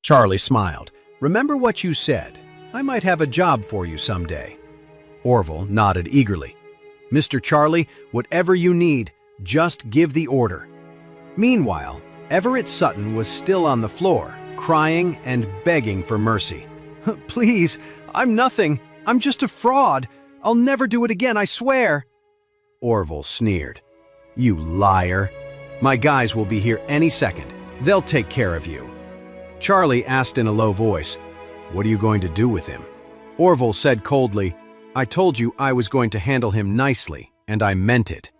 Charlie smiled. "Remember what you said. I might have a job for you someday." Orville nodded eagerly. "Mr. Charlie, whatever you need, just give the order." Meanwhile, Everett Sutton was still on the floor, crying and begging for mercy. "Please, I'm nothing. I'm just a fraud. I'll never do it again, I swear." Orville sneered. "You liar. My guys will be here any second. They'll take care of you." Charlie asked in a low voice, "What are you going to do with him?" Orville said coldly, "I told you I was going to handle him nicely, and I meant it."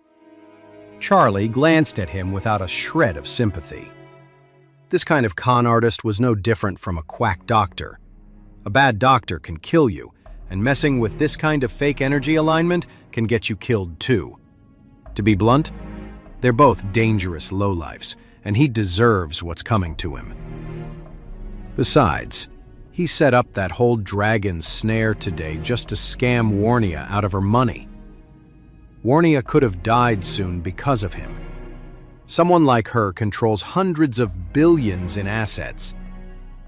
Charlie glanced at him without a shred of sympathy. This kind of con artist was no different from a quack doctor. A bad doctor can kill you, and messing with this kind of fake energy alignment can get you killed too. To be blunt, they're both dangerous lowlifes, and he deserves what's coming to him. Besides, he set up that whole dragon snare today just to scam Warnia out of her money. Warnia could have died soon because of him. Someone like her controls hundreds of billions in assets.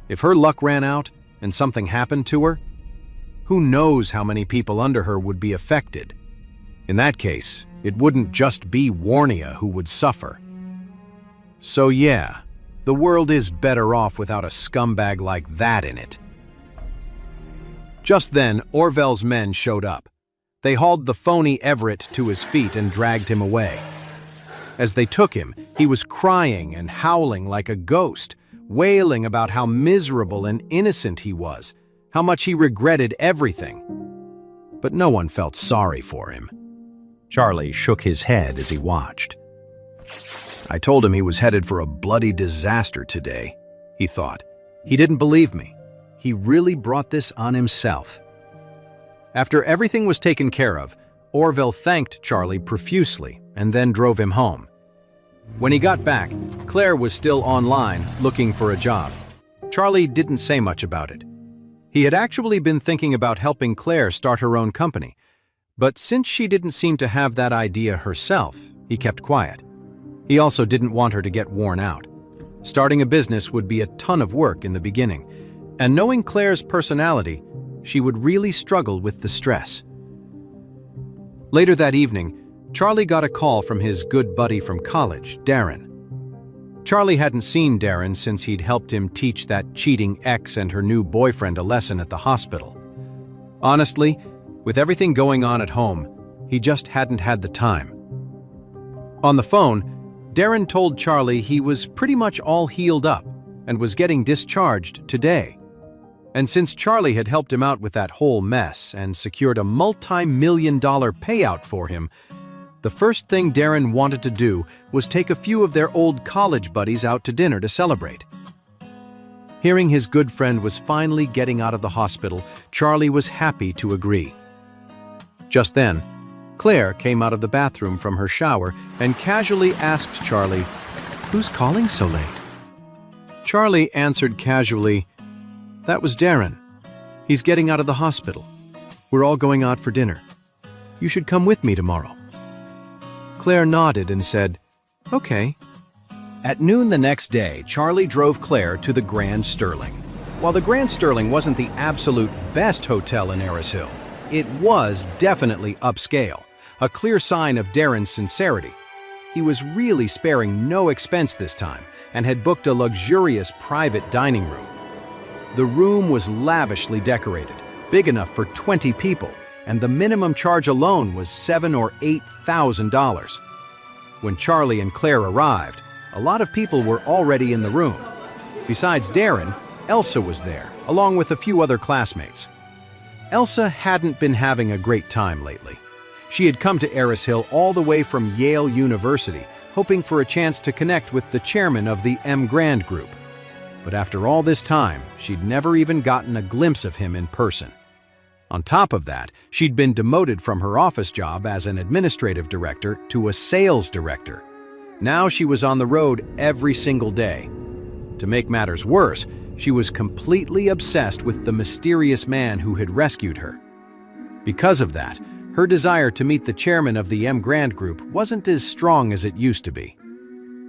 If her luck ran out and something happened to her, who knows how many people under her would be affected? In that case, it wouldn't just be Warnia who would suffer. So yeah, the world is better off without a scumbag like that in it. Just then, Orville's men showed up. They hauled the phony Everett to his feet and dragged him away. As they took him, he was crying and howling like a ghost, wailing about how miserable and innocent he was, how much he regretted everything. But no one felt sorry for him. Charlie shook his head as he watched. "I told him he was headed for a bloody disaster today," he thought. "He didn't believe me. He really brought this on himself." After everything was taken care of, Orville thanked Charlie profusely and then drove him home. When he got back, Clare was still online looking for a job. Charlie didn't say much about it. He had actually been thinking about helping Clare start her own company, but since she didn't seem to have that idea herself, he kept quiet. He also didn't want her to get worn out. Starting a business would be a ton of work in the beginning, and knowing Clare's personality, she would really struggle with the stress. Later that evening, Charlie got a call from his good buddy from college, Darren. Charlie hadn't seen Darren since he'd helped him teach that cheating ex and her new boyfriend a lesson at the hospital. Honestly, with everything going on at home, he just hadn't had the time. On the phone, Darren told Charlie he was pretty much all healed up and was getting discharged today. And since Charlie had helped him out with that whole mess and secured a multi-million-dollar payout for him, the first thing Darren wanted to do was take a few of their old college buddies out to dinner to celebrate. Hearing his good friend was finally getting out of the hospital, Charlie was happy to agree. Just then, Clare came out of the bathroom from her shower and casually asked Charlie, "Who's calling so late?" Charlie answered casually, "That was Darren. He's getting out of the hospital. We're all going out for dinner. You should come with me tomorrow." Clare nodded and said, "Okay." At noon the next day, Charlie drove Clare to the Grand Sterling. While the Grand Sterling wasn't the absolute best hotel in Heir's Hill, it was definitely upscale, a clear sign of Darren's sincerity. He was really sparing no expense this time and had booked a luxurious private dining room. The room was lavishly decorated, big enough for 20 people, and the minimum charge alone was $7,000 or $8,000. When Charlie and Clare arrived, a lot of people were already in the room. Besides Darren, Elsa was there, along with a few other classmates. Elsa hadn't been having a great time lately. She had come to Heir's Hill all the way from Yale University, hoping for a chance to connect with the chairman of the M. Grand Group. But after all this time, she'd never even gotten a glimpse of him in person. On top of that, she'd been demoted from her office job as an administrative director to a sales director. Now she was on the road every single day. To make matters worse, she was completely obsessed with the mysterious man who had rescued her. Because of that, her desire to meet the chairman of the M. Grand Group wasn't as strong as it used to be.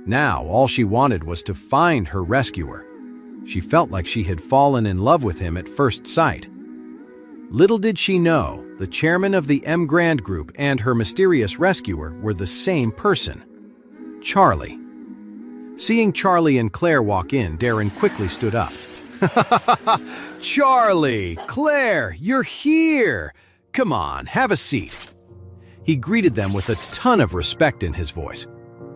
Now, all she wanted was to find her rescuer. She felt like she had fallen in love with him at first sight. Little did she know, the chairman of the M. Grand Group and her mysterious rescuer were the same person, Charlie. Seeing Charlie and Claire walk in, Darren quickly stood up. Charlie, Claire, you're here! Come on, have a seat. He greeted them with a ton of respect in his voice.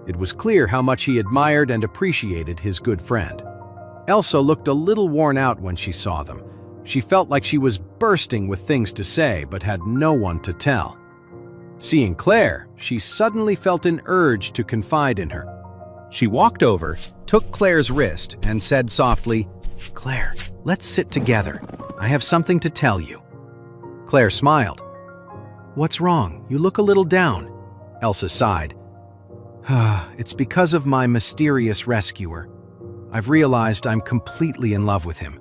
It was clear how much he admired and appreciated his good friend. Elsa looked a little worn out when she saw them. She felt like she was bursting with things to say but had no one to tell. Seeing Claire, she suddenly felt an urge to confide in her. She walked over, took Claire's wrist, and said softly, "Claire, let's sit together. I have something to tell you." Claire smiled. "What's wrong? You look a little down." Elsa sighed. "It's because of my mysterious rescuer. I've realized I'm completely in love with him.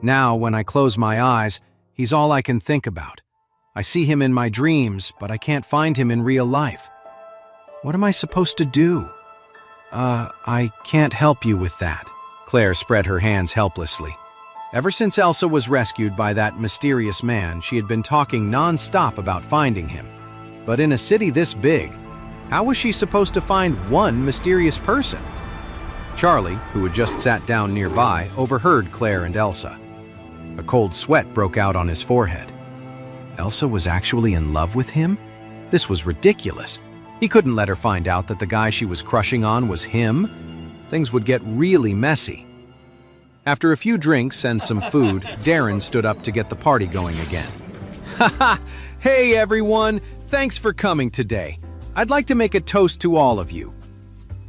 Now, when I close my eyes, he's all I can think about. I see him in my dreams, but I can't find him in real life. What am I supposed to do?" I can't help you with that." Claire spread her hands helplessly. Ever since Elsa was rescued by that mysterious man, she had been talking non-stop about finding him. But in a city this big, how was she supposed to find one mysterious person? Charlie, who had just sat down nearby, overheard Claire and Elsa. A cold sweat broke out on his forehead. Elsa was actually in love with him? This was ridiculous. He couldn't let her find out that the guy she was crushing on was him. Things would get really messy. After a few drinks and some food, Darren stood up to get the party going again. "Haha! Hey everyone! Thanks for coming today. I'd like to make a toast to all of you."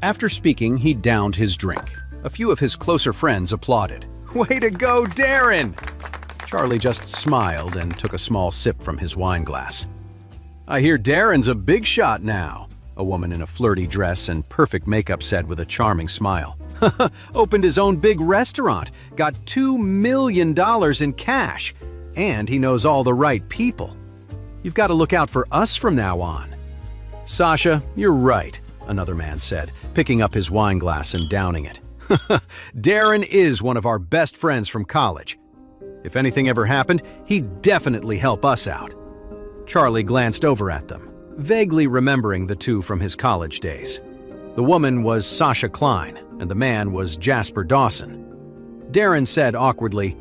After speaking, he downed his drink. A few of his closer friends applauded. "Way to go, Darren!" Charlie just smiled and took a small sip from his wine glass. "I hear Darren's a big shot now," a woman in a flirty dress and perfect makeup said with a charming smile. "Opened his own big restaurant, got $2 million in cash, and he knows all the right people. You've got to look out for us from now on." "Sasha, you're right," another man said, picking up his wine glass and downing it. "Darren is one of our best friends from college. If anything ever happened, he'd definitely help us out." Charlie glanced over at them, vaguely remembering the two from his college days. The woman was Sasha Klein, and the man was Jasper Dawson. Darren said awkwardly,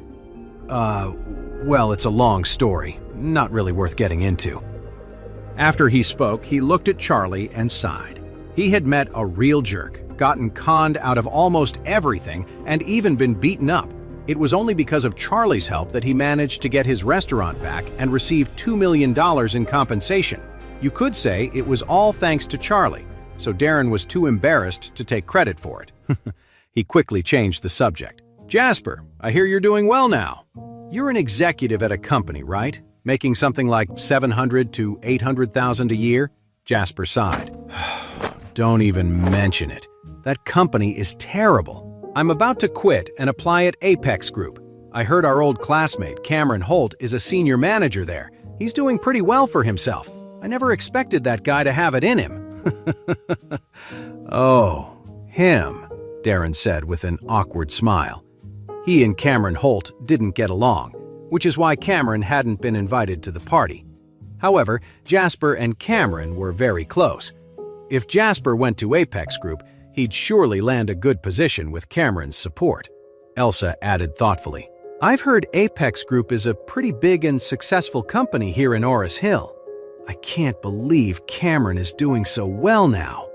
well, it's a long story, not really worth getting into." After he spoke, he looked at Charlie and sighed. He had met a real jerk, gotten conned out of almost everything, and even been beaten up. It was only because of Charlie's help that he managed to get his restaurant back and received $2 million in compensation. You could say it was all thanks to Charlie, so Darren was too embarrassed to take credit for it. He quickly changed the subject. "Jasper, I hear you're doing well now. You're an executive at a company, right? Making something like $700,000 to $800,000 a year?" Jasper sighed. "Don't even mention it. That company is terrible. I'm about to quit and apply at Apex Group. I heard our old classmate, Cameron Holt, is a senior manager there. He's doing pretty well for himself. I never expected that guy to have it in him." "Oh, him," Darren said with an awkward smile. He and Cameron Holt didn't get along, which is why Cameron hadn't been invited to the party. However, Jasper and Cameron were very close. If Jasper went to Apex Group, he'd surely land a good position with Cameron's support. Elsa added thoughtfully, "I've heard Apex Group is a pretty big and successful company here in Oris Hill. I can't believe Cameron is doing so well now."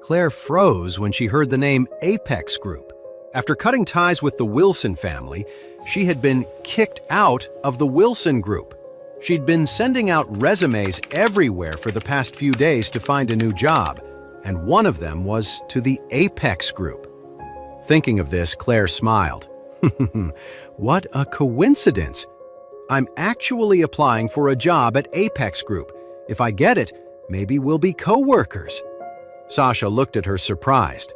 Claire froze when she heard the name Apex Group. After cutting ties with the Wilson family, she had been kicked out of the Wilson Group. She'd been sending out resumes everywhere for the past few days to find a new job, and one of them was to the Apex Group. Thinking of this, Claire smiled. What a coincidence! I'm actually applying for a job at Apex Group. If I get it, maybe we'll be co-workers. Sasha looked at her surprised.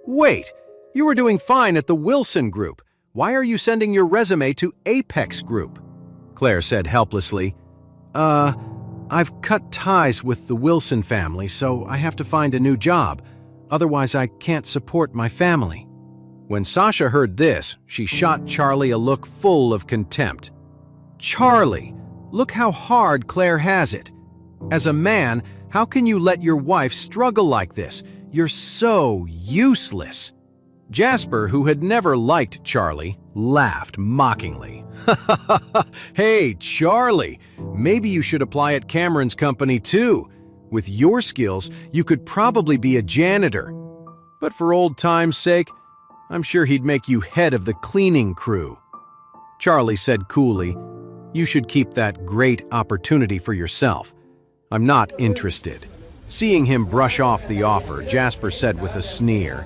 "Wait, you were doing fine at the Wilson Group. Why are you sending your resume to Apex Group?" Claire said helplessly, I've cut ties with the Wilson family, so I have to find a new job. Otherwise, I can't support my family." When Sasha heard this, she shot Charlie a look full of contempt. "Charlie, look how hard Claire has it. As a man, how can you let your wife struggle like this? You're so useless." Jasper, who had never liked Charlie, laughed mockingly. "Hey, Charlie, maybe you should apply at Cameron's company too. With your skills, you could probably be a janitor. But for old time's sake, I'm sure he'd make you head of the cleaning crew." Charlie said coolly, "You should keep that great opportunity for yourself. I'm not interested." Seeing him brush off the offer, Jasper said with a sneer,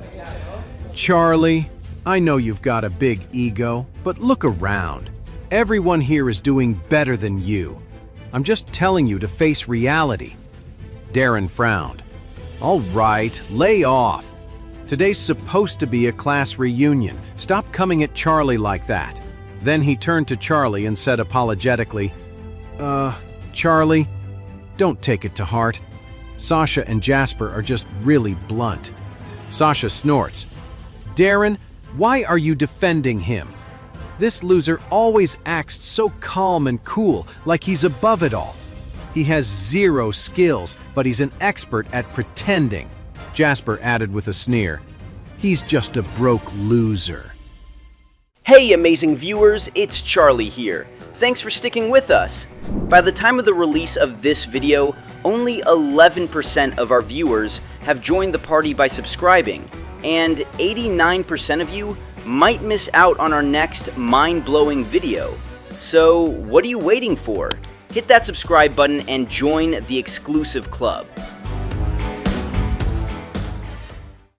"Charlie, I know you've got a big ego, but look around. Everyone here is doing better than you. I'm just telling you to face reality." Darren frowned. "All right, lay off. Today's supposed to be a class reunion. Stop coming at Charlie like that." Then he turned to Charlie and said apologetically, Charlie, don't take it to heart. Sasha and Jasper are just really blunt." Sasha snorts, "Darren, why are you defending him? This loser always acts so calm and cool, like he's above it all. He has zero skills, but he's an expert at pretending." Jasper added with a sneer, "He's just a broke loser." Hey amazing viewers, it's Charlie here. Thanks for sticking with us. By the time of the release of this video, only 11% of our viewers have joined the party by subscribing, and 89% of you might miss out on our next mind-blowing video. So what are you waiting for? Hit that subscribe button and join the exclusive club.